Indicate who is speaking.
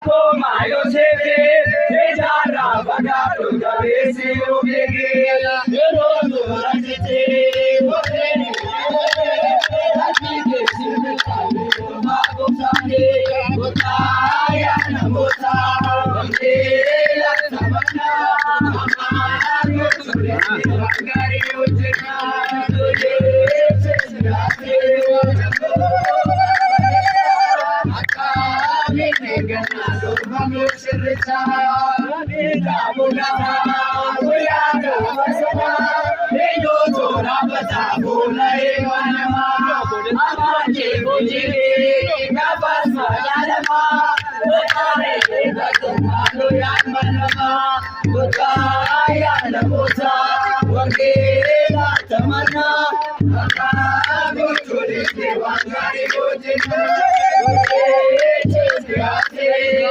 Speaker 1: Mayo Sebe, Ejara Bagato, Gavesi, Obege, Yono, Rajite, Odeni, Rajite, Simita, Mago Sande, Gotaya, Namota, Ondela, Sabana, Amano, Rangari, Ojena, Oje, Sesirate, Butaya na buta, wangge